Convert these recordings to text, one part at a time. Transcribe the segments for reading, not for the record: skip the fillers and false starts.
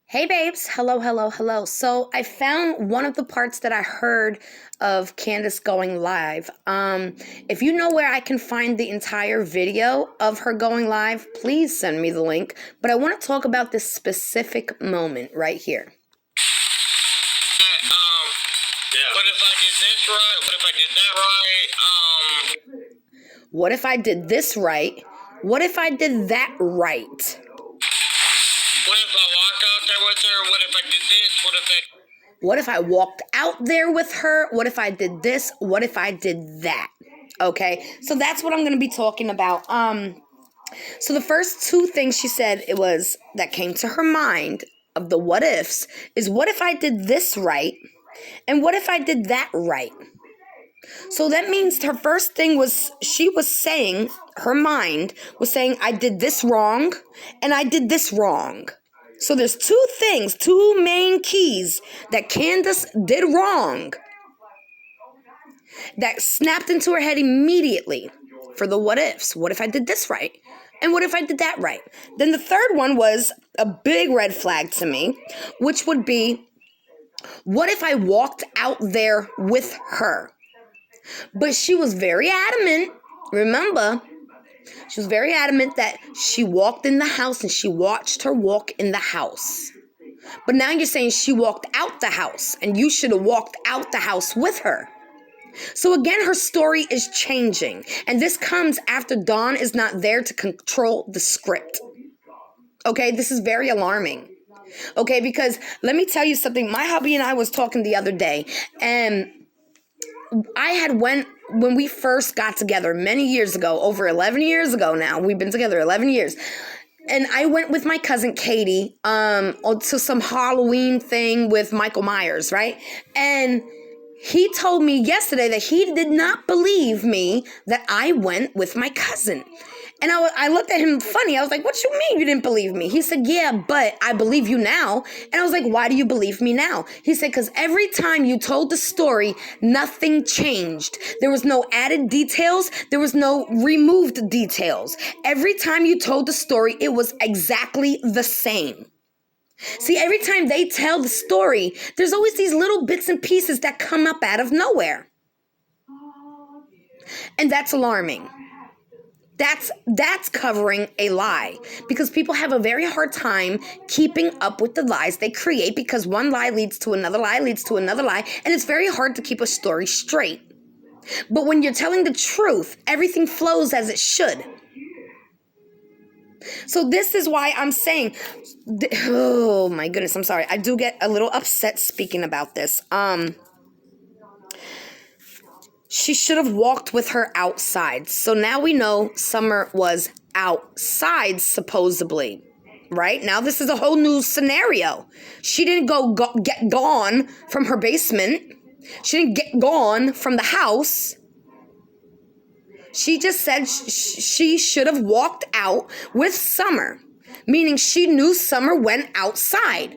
Hey babes, hello, hello, hello. So I found one of the parts that I heard of Candace going live. If you know where I can find the entire video of her going live, please send me the link. But I want to talk about this specific moment right here. What if I did this right? What if I did that right? What if I did this right? What if I did that right? What if I walk out there with her? What if I did this? What if I walked out there with her? What if I did this? What if I did that? Okay, so that's what I'm going to be talking about. So the first two things she said that came to her mind of the what ifs is what if I did this right? And what if I did that right? So that means her first thing was her mind was saying, I did this wrong and I did this wrong. So there's two main keys that Candace did wrong that snapped into her head immediately for the what ifs. What if I did this right? And what if I did that right? Then the third one was a big red flag to me, which would be, what if I walked out there with her? But she was very adamant, remember, she was very adamant that she walked in the house and she watched her walk in the house. But now you're saying she walked out the house and you should have walked out the house with her. So again, her story is changing. And this comes after Dawn is not there to control the script. Okay, this is very alarming. Okay, because let me tell you something. My hubby and I was talking the other day, and when we first got together many years ago, over 11 years ago now, we've been together 11 years. And I went with my cousin Katie to some Halloween thing with Michael Myers, right? And he told me yesterday that he did not believe me that I went with my cousin. And I looked at him funny. I was like, what you mean you didn't believe me? He said, yeah, but I believe you now. And I was like, why do you believe me now? He said, because every time you told the story, nothing changed. There was no added details. There was no removed details. Every time you told the story, it was exactly the same. See, every time they tell the story, there's always these little bits and pieces that come up out of nowhere. And that's alarming. That's covering a lie, because people have a very hard time keeping up with the lies they create, because one lie leads to another lie, leads to another lie, and it's very hard to keep a story straight. But when you're telling the truth, everything flows as it should. So this is why I'm saying, oh my goodness, I'm sorry. I do get a little upset speaking about this. She should have walked with her outside. So now we know Summer was outside, supposedly. Right? Now this is a whole new scenario. She didn't get gone from her basement. She didn't get gone from the house. She just said she should have walked out with Summer, meaning she knew Summer went outside.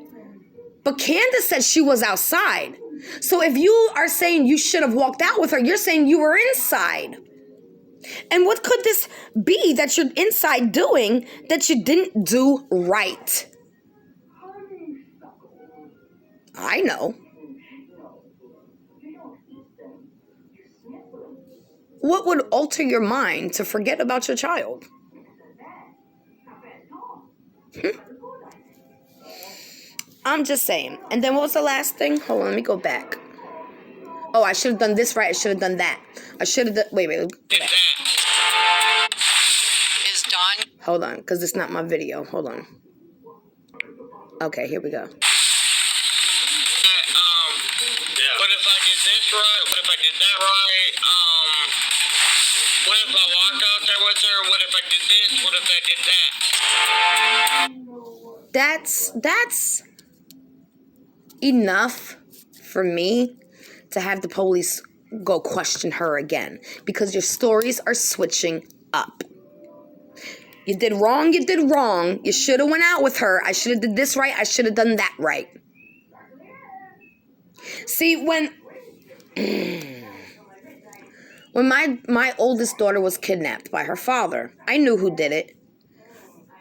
But Candace said she was outside. So if you are saying you should have walked out with her, you're saying you were inside. And what could this be that you're inside doing that you didn't do right? I know. What would alter your mind to forget about your child? I'm just saying. And then what was the last thing? Hold on, let me go back. Oh, I should have done this right. I should have done that. I should have done... Wait. Is Dawn? Hold on, because it's not my video. Hold on. Okay, here we go. What if I did this right? What if I did that right? What if I walk out there with her? What if I did this? What if I did that? That's enough for me to have the police go question her again, because your stories are switching up. You did wrong. You should have went out with her. I should have did this right. I should have done that right. See, when my oldest daughter was kidnapped by her father, I knew who did it.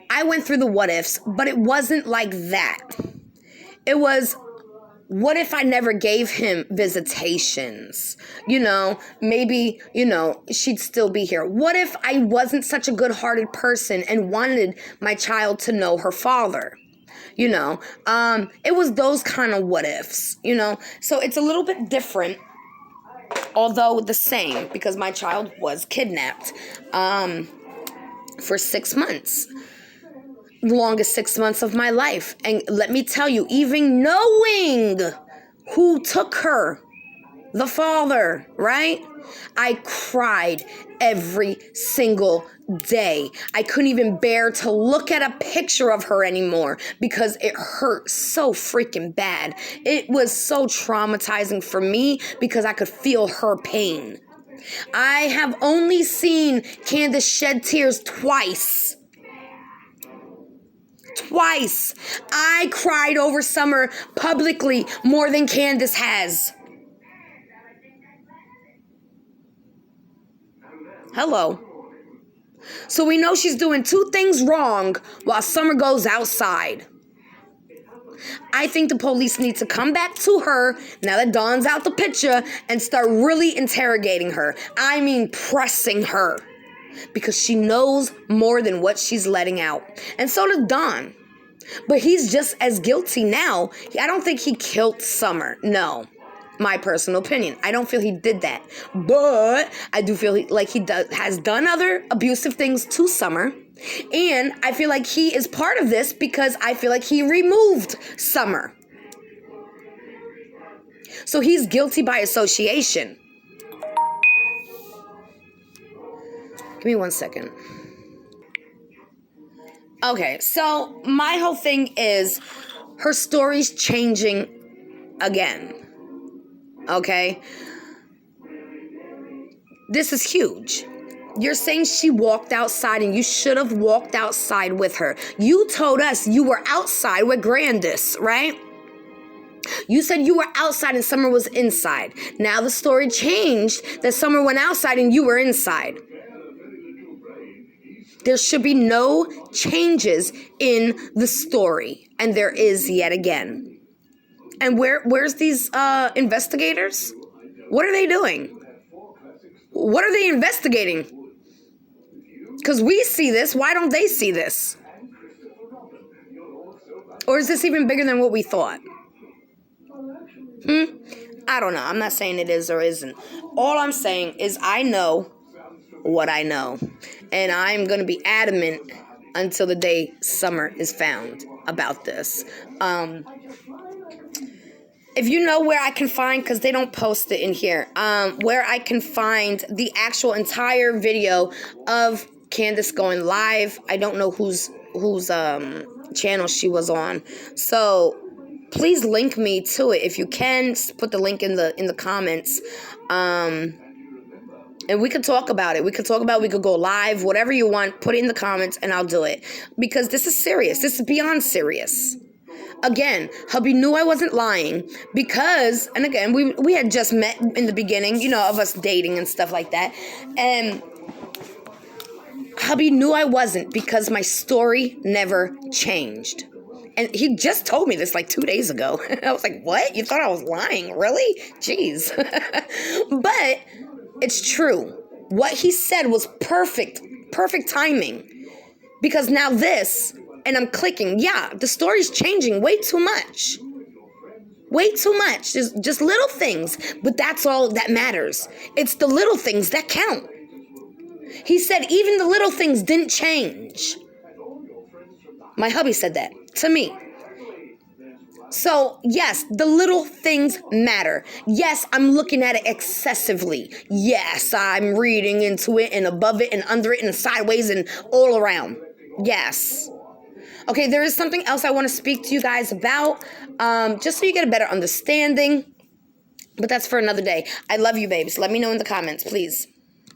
I went through the what ifs, but it wasn't like that. It was, what if I never gave him visitations? Maybe, she'd still be here. What if I wasn't such a good-hearted person and wanted my child to know her father? It was those kind of what ifs, So it's a little bit different, although the same, because my child was kidnapped for 6 months. The longest 6 months of my life. And let me tell you, even knowing who took her, the father, right? I cried every single day. I couldn't even bear to look at a picture of her anymore because it hurt so freaking bad. It was so traumatizing for me because I could feel her pain. I have only seen Candace shed tears twice. Twice. I cried over Summer publicly more than Candace has. Hello. So we know she's doing 2 things wrong while Summer goes outside. I think the police need to come back to her now that Dawn's out the picture and start really interrogating her. I mean, pressing her. Because she knows more than what she's letting out. And so does Dawn. But he's just as guilty now. I don't think he killed Summer. No. My personal opinion. I don't feel he did that. But I do feel has done other abusive things to Summer. And I feel like he is part of this because I feel like he removed Summer. So he's guilty by association. Give me 1 second. Okay, so my whole thing is her story's changing again. Okay? This is huge. You're saying she walked outside and you should have walked outside with her. You told us you were outside with Grandis, right? You said you were outside and Summer was inside. Now the story changed that Summer went outside and you were inside. There should be no changes in the story. And there is yet again. And where's these investigators? What are they doing? What are they investigating? Because we see this. Why don't they see this? Or is this even bigger than what we thought? I don't know. I'm not saying it is or isn't. All I'm saying is I know what I know. And I'm going to be adamant until the day Summer is found about this. If you know where I can find, because they don't post it in here, where I can find the actual entire video of Candace going live. I don't know whose channel she was on. So please link me to it if you can. Put the link in the comments. And we could talk about it. We could go live, whatever you want. Put it in the comments and I'll do it. Because this is serious. This is beyond serious. Again, hubby knew I wasn't lying because, and again, we had just met in the beginning, of us dating and stuff like that. And hubby knew I wasn't because my story never changed. And he just told me this like 2 days ago. I was like, what? You thought I was lying? Really? Jeez. But it's true. What he said was perfect timing. Because now this, and I'm clicking, yeah, the story's changing way too much. Way too much. There's just little things, but that's all that matters. It's the little things that count. He said even the little things didn't change. My hubby said that to me. So, yes, the little things matter. Yes, I'm looking at it excessively. Yes, I'm reading into it and above it and under it and sideways and all around. Yes. Okay, there is something else I want to speak to you guys about, just so you get a better understanding. But that's for another day. I love you, babes. Let me know in the comments, please.